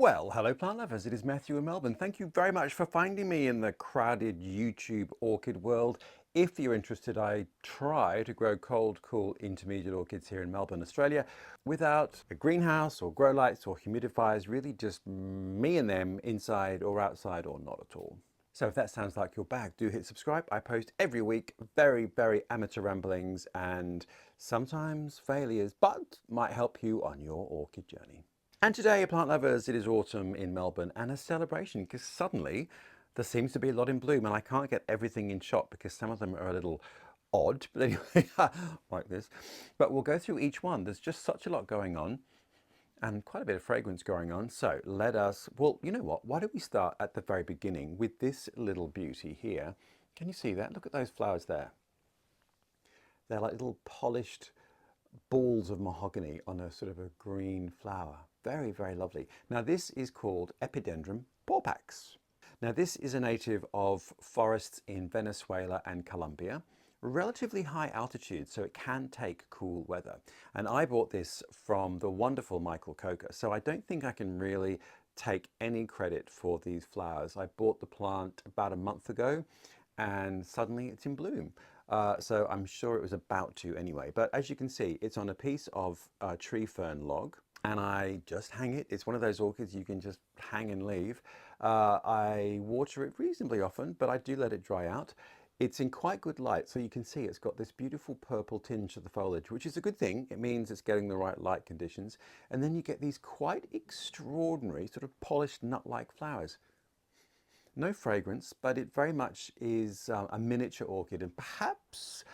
Well, hello plant lovers, it is Matthew in Melbourne. Thank you very much for finding me in the crowded YouTube orchid world. If you're interested, I try to grow cold, cool, intermediate orchids here in Melbourne, Australia, without a greenhouse or grow lights or humidifiers, really just me and them inside or outside or not at all. So if that sounds like your bag, do hit subscribe. I post every week very amateur ramblings and sometimes failures, but might help you on your orchid journey. And today, plant lovers, it is autumn in Melbourne and a celebration because suddenly there seems to be a lot in bloom and I can't get everything in shot because some of them are a little odd, but anyway, like this. But we'll go through each one. There's just such a lot going on and quite a bit of fragrance going on. So let us, well, you know what? Why don't we start at the very beginning with this little beauty here. Can you see that? Look at those flowers there. They're like little polished balls of mahogany on a sort of a green flower. Very lovely. Now this is called Epidendrum porpax. Now this is a native of forests in Venezuela and Colombia, relatively high altitude, so it can take cool weather. And I bought this from the wonderful Michael Coker, so I don't think I can really take any credit for these flowers. I bought the plant about a month ago and suddenly it's in bloom. So I'm sure it was about to anyway. But as you can see, it's on a piece of tree fern log and I just hang it. It's one of those orchids you can just hang and leave. I water it reasonably often, but I do let it dry out. It's in quite good light, so you can see it's got this beautiful purple tinge to the foliage, which is a good thing. It means it's getting the right light conditions. And then you get these quite extraordinary sort of polished nut-like flowers. No fragrance, but it very much is a miniature orchid and perhaps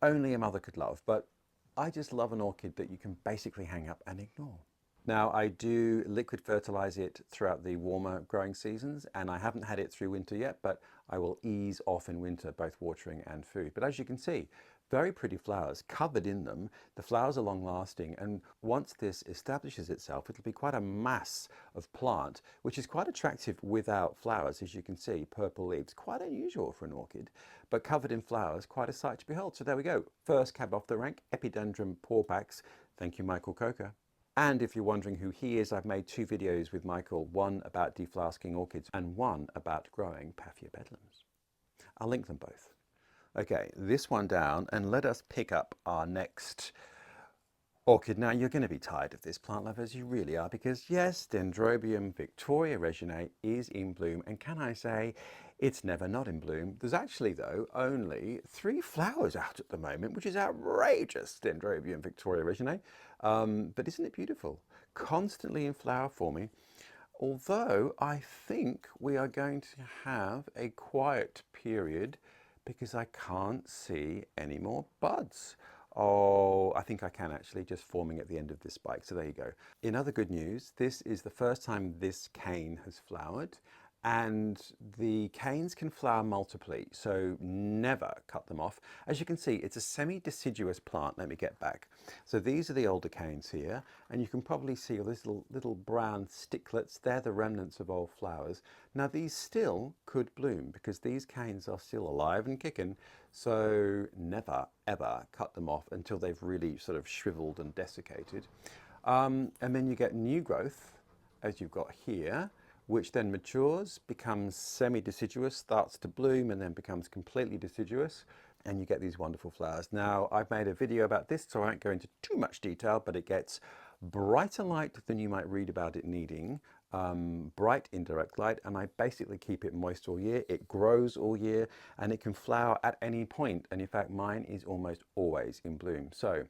only a mother could love. But I just love an orchid that you can basically hang up and ignore. Now I do liquid fertilize it throughout the warmer growing seasons and I haven't had it through winter yet, but I will ease off in winter, both watering and food. But as you can see, very pretty flowers covered in them. The flowers are long lasting and once this establishes itself, it'll be quite a mass of plant, which is quite attractive without flowers. As you can see, purple leaves, quite unusual for an orchid, but covered in flowers, quite a sight to behold. So there we go. First cab off the rank, Epidendrum porpax. Thank you, Michael Coker. And if you're wondering who he is, I've made two videos with Michael, one about deflasking orchids and one about growing Paphiopedilums. I'll link them both. Okay, this one down, and let us pick up our next orchid. Now you're going to be tired of this, plant lovers, you really are, because yes, Dendrobium victoriae-reginae is in bloom, and can I say, it's never not in bloom. There's actually, though, only 3 flowers out at the moment, which is outrageous, Dendrobium victoriae-reginae. But isn't it beautiful? Constantly in flower for me. Although I think we are going to have a quiet period because I can't see any more buds. Oh, I think I can actually, just forming at the end of this spike. So there you go. In other good news, this is the first time this cane has flowered. And the canes can flower multiply, so never cut them off. As you can see, it's a semi-deciduous plant. Let me get back. So these are the older canes here, and you can probably see all these little brown sticklets. They're the remnants of old flowers. Now these still could bloom because these canes are still alive and kicking, so never ever cut them off until they've really sort of shriveled and desiccated. And then you get new growth, as you've got here, which then matures, becomes semi-deciduous, starts to bloom and then becomes completely deciduous, and you get these wonderful flowers. Now, I've made a video about this, so I won't go into too much detail, but it gets brighter light than you might read about it needing, bright indirect light, and I basically keep it moist all year. It grows all year, and it can flower at any point, and in fact, mine is almost always in bloom. So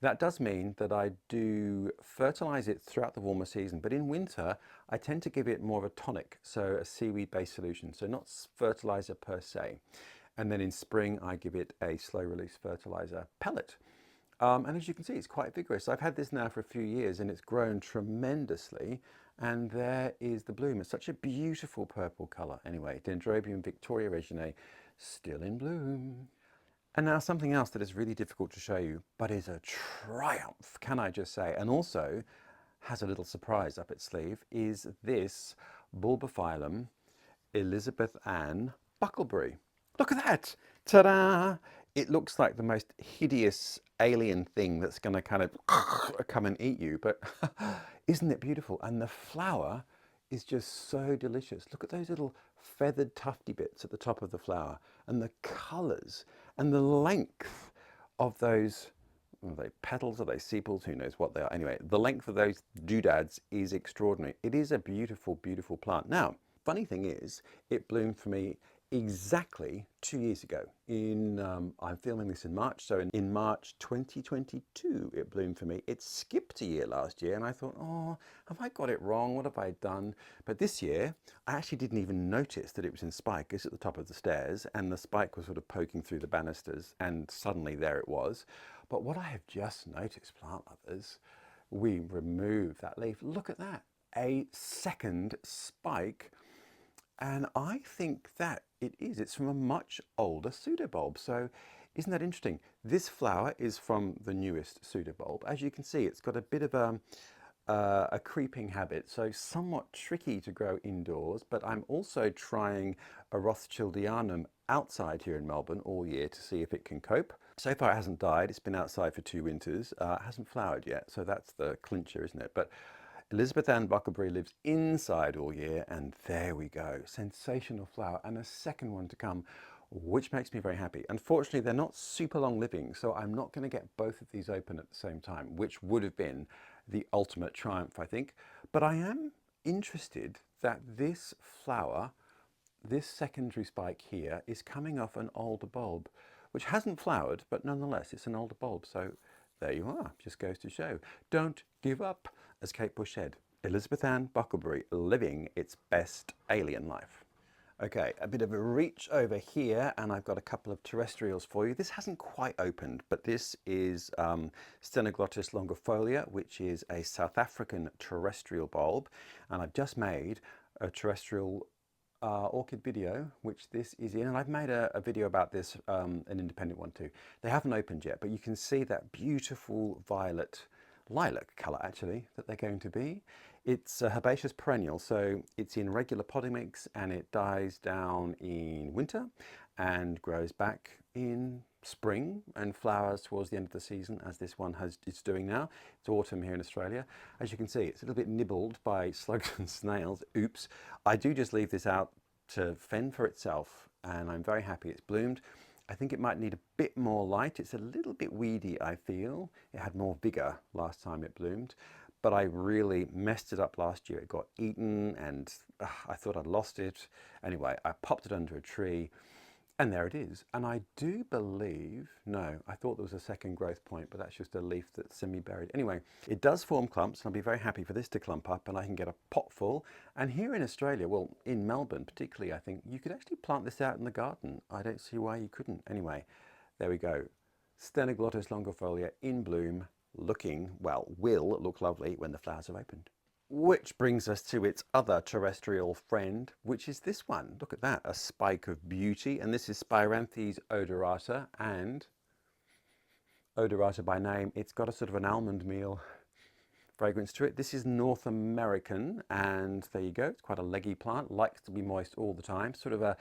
that does mean that I do fertilize it throughout the warmer season, but in winter, I tend to give it more of a tonic, so a seaweed-based solution, so not fertilizer per se. And then in spring, I give it a slow-release fertilizer pellet. And as you can see, it's quite vigorous. I've had this now for a few years, and it's grown tremendously, and there is the bloom. It's such a beautiful purple color. Anyway, Dendrobium victoriae-reginae, still in bloom. And now something else that is really difficult to show you, but is a triumph, can I just say, and also has a little surprise up its sleeve, is this Bulbophyllum Elizabeth Ann Buckleberry. Look at that! Ta-da! It looks like the most hideous alien thing that's going to kind of come and eat you, but isn't it beautiful? And the flower is just so delicious. Look at those little feathered tufty bits at the top of the flower, and the colours and the length of those, are they petals, are they sepals, who knows what they are. Anyway, the length of those doodads is extraordinary. It is a beautiful, beautiful plant. Now, funny thing is, it bloomed for me exactly 2 years ago. I'm filming this in March, so in March 2022 it bloomed for me. It skipped a year last year, and I thought, oh, have I got it wrong? What have I done? But this year I actually didn't even notice that it was in spike. It's at the top of the stairs, and the spike was sort of poking through the banisters, and suddenly there it was. But what I have just noticed, plant lovers, we removed that leaf. Look at that, a second spike. And I think that it's from a much older pseudobulb. So isn't that interesting? This flower is from the newest pseudobulb. As you can see, it's got a bit of a creeping habit, so somewhat tricky to grow indoors, but I'm also trying a Rothschildianum outside here in Melbourne all year to see if it can cope. So far it hasn't died. It's been outside for 2 winters. It hasn't flowered yet, so that's the clincher, isn't it? But Elizabeth Ann Buckleberry lives inside all year, and there we go. Sensational flower, and a second one to come, which makes me very happy. Unfortunately, they're not super long living, so I'm not going to get both of these open at the same time, which would have been the ultimate triumph, I think. But I am interested that this flower, this secondary spike here, is coming off an older bulb, which hasn't flowered, but nonetheless, it's an older bulb. So there you are, just goes to show. Don't give up, as Kate Bush said. Elizabeth Ann Buckleberry, living its best alien life. Okay, a bit of a reach over here, and I've got a couple of terrestrials for you. This hasn't quite opened, but this is Stenoglottis longifolia, which is a South African terrestrial bulb, and I've just made a terrestrial orchid video, which this is in, and I've made a video about this, an independent one too. They haven't opened yet, but you can see that beautiful violet, lilac colour actually, that they're going to be. It's a herbaceous perennial, so it's in regular potting mix, and it dies down in winter and grows back in spring and flowers towards the end of the season, as this one it's doing now. It's autumn here in Australia. As you can see, it's a little bit nibbled by slugs and snails. Oops. I do just leave this out to fend for itself, and I'm very happy it's bloomed. I think it might need a bit more light. It's a little bit weedy, I feel. It had more vigor last time it bloomed, but I really messed it up last year. It got eaten, and I thought I'd lost it. Anyway, I popped it under a tree, and there it is. And I do believe, no, I thought there was a second growth point, but that's just a leaf that's semi-buried. Anyway, it does form clumps, and I'll be very happy for this to clump up, and I can get a pot full. And here in Australia, well, in Melbourne particularly, I think you could actually plant this out in the garden. I don't see why you couldn't. Anyway, there we go. Stenoglottis longifolia in bloom, looking, well, will look lovely when the flowers are opened. Which brings us to its other terrestrial friend, which is this one. Look at that, a spike of beauty. And this is Spiranthes odorata, and odorata by name. It's got a sort of an almond meal fragrance to it. This is North American, and there you go. It's quite a leggy plant, likes to be moist all the time, sort of a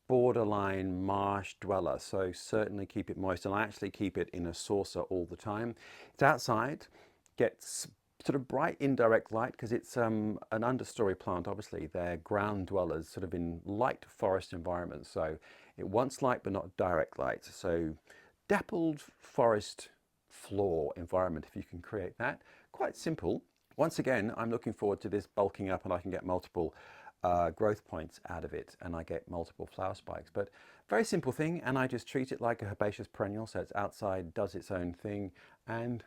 borderline marsh dweller, so certainly keep it moist. And I actually keep it in a saucer all the time. It's outside, gets sort of bright indirect light because it's an understory plant. Obviously they're ground dwellers, sort of in light forest environments, so it wants light but not direct light. So dappled forest floor environment, if you can create that. Quite simple. Once again, I'm looking forward to this bulking up, and I can get multiple growth points out of it, and I get multiple flower spikes. But very simple thing, and I just treat it like a herbaceous perennial, so it's outside, does its own thing, and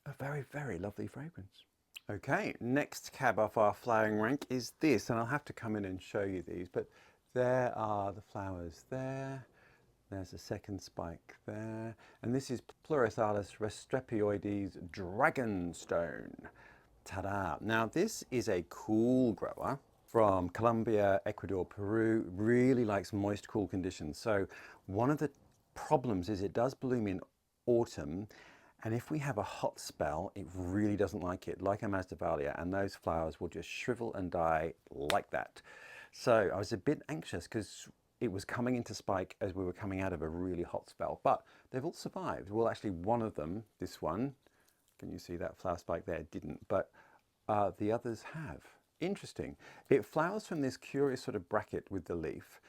a very, very lovely fragrance. Okay, next cab off our flowering rank is this, and I'll have to come in and show you these, but there are the flowers there. There's a second spike there, and this is Pleurothallis restrepioides Dragonstone. Ta-da! Now this is a cool grower from Colombia, Ecuador, Peru. Really likes moist, cool conditions. So one of the problems is it does bloom in autumn, and if we have a hot spell, it really doesn't like it, like a Masdevallia, and those flowers will just shrivel and die like that. So I was a bit anxious because it was coming into spike as we were coming out of a really hot spell, but they've all survived. Well, actually one of them, this one, can you see that flower spike there? It didn't, but the others have. Interesting. It flowers from this curious sort of bracket with the leaf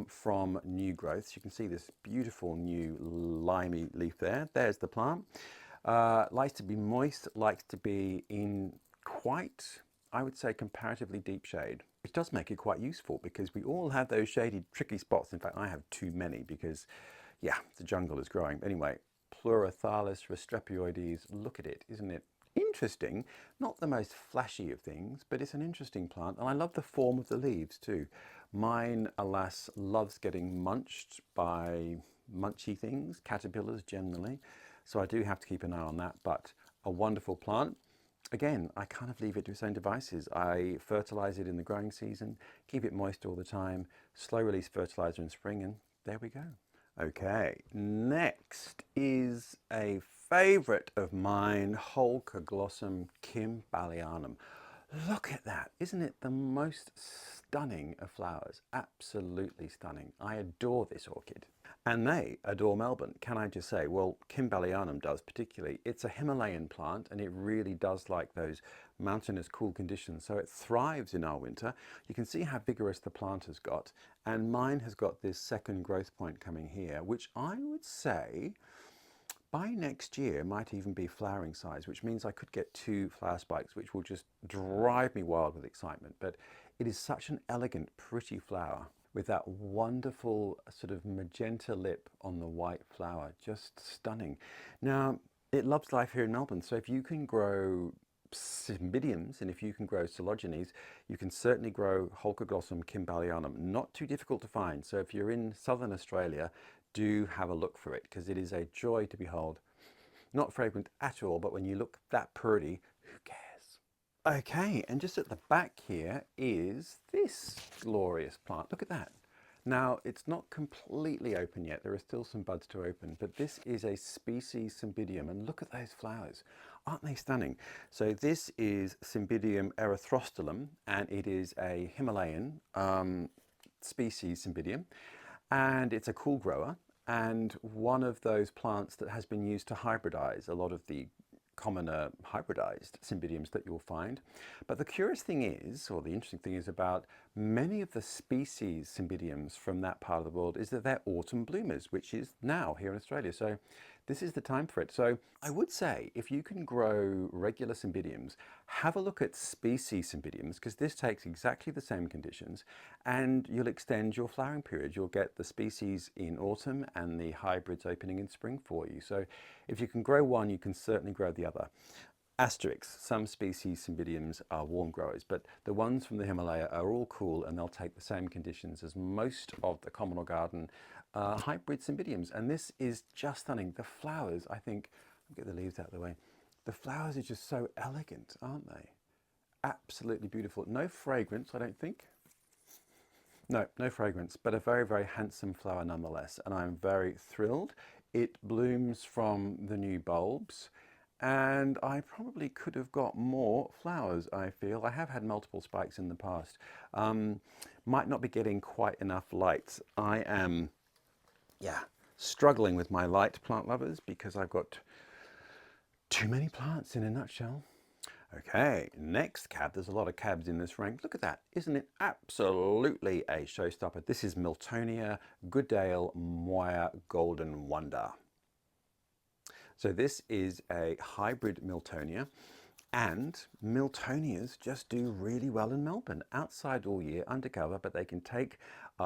from new growths. You can see this beautiful new limey leaf there. There's the plant. Likes to be moist, likes to be in quite, I would say, comparatively deep shade, which does make it quite useful because we all have those shady, tricky spots. In fact, I have too many because, yeah, the jungle is growing. Anyway, Pleurothallis, restrepioides, look at it, isn't it interesting? Not the most flashy of things, but it's an interesting plant. And I love the form of the leaves too. Mine, alas, loves getting munched by munchy things, caterpillars generally. So I do have to keep an eye on that, but a wonderful plant. Again, I kind of leave it to its own devices. I fertilize it in the growing season, keep it moist all the time, slow release fertilizer in spring, and there we go. Okay, next is a favorite of mine, Holcoglossum kimballianum. Look at that. Isn't it the most stunning of flowers? Absolutely stunning. I adore this orchid. And they adore Melbourne, can I just say? Well, kimballianum does particularly. It's a Himalayan plant and it really does like those mountainous cool conditions. So it thrives in our winter. You can see how vigorous the plant has got. And mine has got this second growth point coming here, which I would say by next year might even be flowering size, which means I could get 2 flower spikes, which will just drive me wild with excitement. But it is such an elegant, pretty flower with that wonderful sort of magenta lip on the white flower, just stunning. Now, it loves life here in Melbourne, so if you can grow Cymbidiums and if you can grow Coelogynes, you can certainly grow Holcoglossum kimballianum. Not too difficult to find, so if you're in southern Australia, do have a look for it because it is a joy to behold. Not fragrant at all, but when you look that pretty, who cares? Okay, and just at the back here is this glorious plant. Look at that. Now, it's not completely open yet. There are still some buds to open, but this is a species Cymbidium, and look at those flowers. Aren't they stunning? So this is Cymbidium erythrostylum, and it is a Himalayan species Cymbidium, and it's a cool grower and one of those plants that has been used to hybridize a lot of the commoner hybridized Cymbidiums that you'll find. But the curious thing is, or the interesting thing is about many of the species Cymbidiums from that part of the world is that they're autumn bloomers, which is now here in Australia. So this is the time for it. So I would say if you can grow regular Cymbidiums, have a look at species Cymbidiums because this takes exactly the same conditions and you'll extend your flowering period. You'll get the species in autumn and the hybrids opening in spring for you. So if you can grow one, you can certainly grow the other. Asterix, some species Cymbidiums are warm growers, but the ones from the Himalaya are all cool and they'll take the same conditions as most of the common or garden hybrid Cymbidiums. And this is just stunning. The flowers, I think, I'll get the leaves out of the way. The flowers are just so elegant, aren't they? Absolutely beautiful. No fragrance, I don't think. No, no fragrance, but a very, very handsome flower nonetheless. And I'm very thrilled. It blooms from the new bulbs. And I probably could have got more flowers, I feel. I have had multiple spikes in the past. Might not be getting quite enough light. I am, yeah, struggling with my light, plant lovers, because I've got too many plants in a nutshell. Okay, next cab. There's a lot of cabs in this rank. Look at that. Isn't it absolutely a showstopper? This is Miltonia Goodale Moir Golden Wonder. So this is a hybrid Miltonia, and Miltonias just do really well in Melbourne, outside all year, undercover, but they can take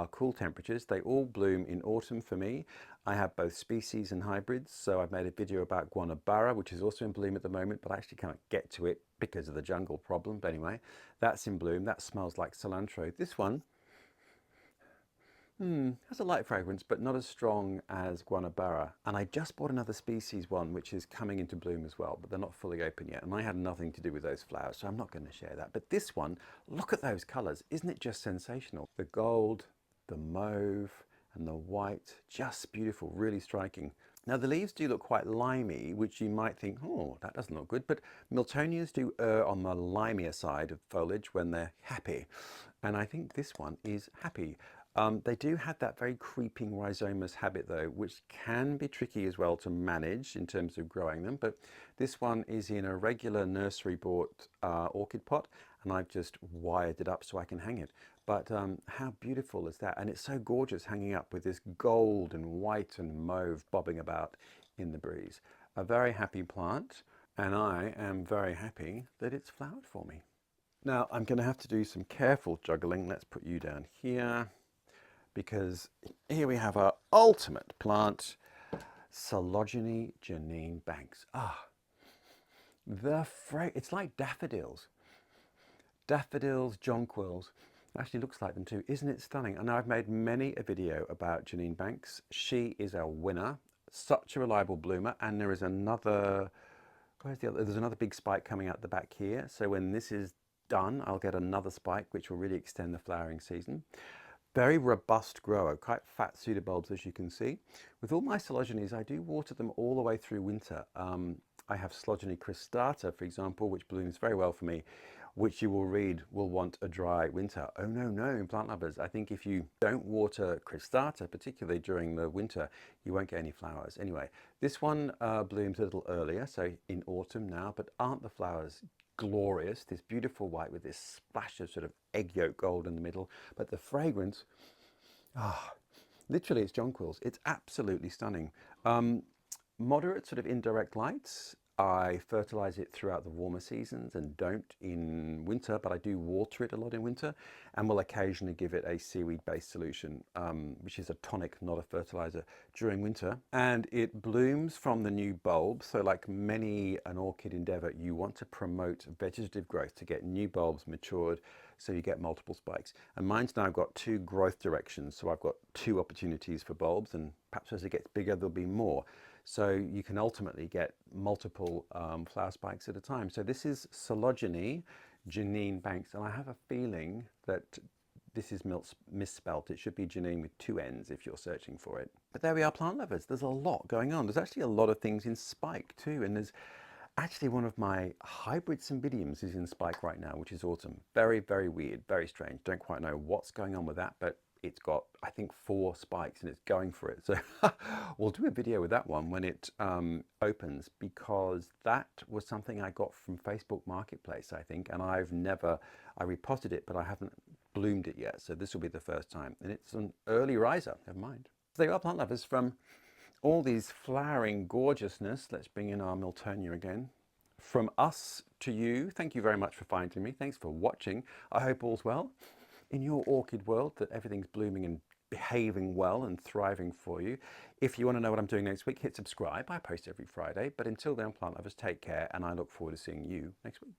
cool temperatures. They all bloom in autumn for me. I have both species and hybrids, so I've made a video about Guanabara, which is also in bloom at the moment, but I actually can't get to it because of the jungle problem. But anyway, that's in bloom. That smells like cilantro. This one, has a light fragrance, but not as strong as Guanabara. And I just bought another species one, which is coming into bloom as well, but they're not fully open yet. And I had nothing to do with those flowers, so I'm not going to share that. But this one, look at those colors. Isn't it just sensational? The gold, the mauve, and the white, just beautiful, really striking. Now the leaves do look quite limey, which you might think, oh, that doesn't look good, but Miltonias do err on the limier side of foliage when they're happy. And I think this one is happy. They do have that very creeping rhizomatous habit though, which can be tricky as well to manage in terms of growing them. But this one is in a regular nursery bought orchid pot, and I've just wired it up so I can hang it. But how beautiful is that? And it's so gorgeous hanging up with this gold and white and mauve bobbing about in the breeze. A very happy plant, and I am very happy that it's flowered for me. Now I'm going to have to do some careful juggling. Let's put you down here, because here we have our ultimate plant, Coelogyne Jannine Banks. It's like daffodils. Daffodils, jonquils. Actually looks like them too. Isn't it stunning? And I've made many a video about Jannine Banks. She is a winner. Such a reliable bloomer. And there is another, where's the other? There's another big spike coming out the back here. So when this is done, I'll get another spike, which will really extend the flowering season. Very robust grower, quite fat pseudobulbs, as you can see. With all my Coelogynes, I do water them all the way through winter. I have Coelogyne cristata, for example, which blooms very well for me, which you will read will want a dry winter. Oh no, plant lovers. I think if you don't water cristata, particularly during the winter, you won't get any flowers. Anyway, this one blooms a little earlier, so in autumn now, but aren't the flowers glorious? This beautiful white with this splash of sort of egg yolk gold in the middle, but the fragrance, literally it's jonquils. It's absolutely stunning. Moderate sort of indirect lights. I fertilize it throughout the warmer seasons and don't in winter, but I do water it a lot in winter, and will occasionally give it a seaweed-based solution, which is a tonic, not a fertilizer, during winter. And it blooms from the new bulbs. So like many an orchid endeavor, you want to promote vegetative growth to get new bulbs matured so you get multiple spikes. And mine's now got two growth directions. So I've got two opportunities for bulbs, and perhaps as it gets bigger, there'll be more. So you can ultimately get multiple flower spikes at a time. So this is Coelogyne Jannine Banks, and I have a feeling that this is misspelt. It should be Jannine with two N's if you're searching for it. But there we are, plant lovers. There's a lot going on. There's actually a lot of things in spike too, and there's actually one of my hybrid Cymbidiums is in spike right now, which is awesome. Very, very weird, very strange. Don't quite know what's going on with that, but it's got, I think, 4 spikes and it's going for it. So we'll do a video with that one when it opens, because that was something I got from Facebook Marketplace, I think, and I repotted it, but I haven't bloomed it yet. So this will be the first time, and it's an early riser, never mind. So there you are, plant lovers, from all these flowering gorgeousness. Let's bring in our Miltonia again. From us to you, thank you very much for finding me. Thanks for watching. I hope all's well in your orchid world, that everything's blooming and behaving well and thriving for you. If you want to know what I'm doing next week, hit subscribe. I post every Friday. But until then, plant lovers, take care, and I look forward to seeing you next week.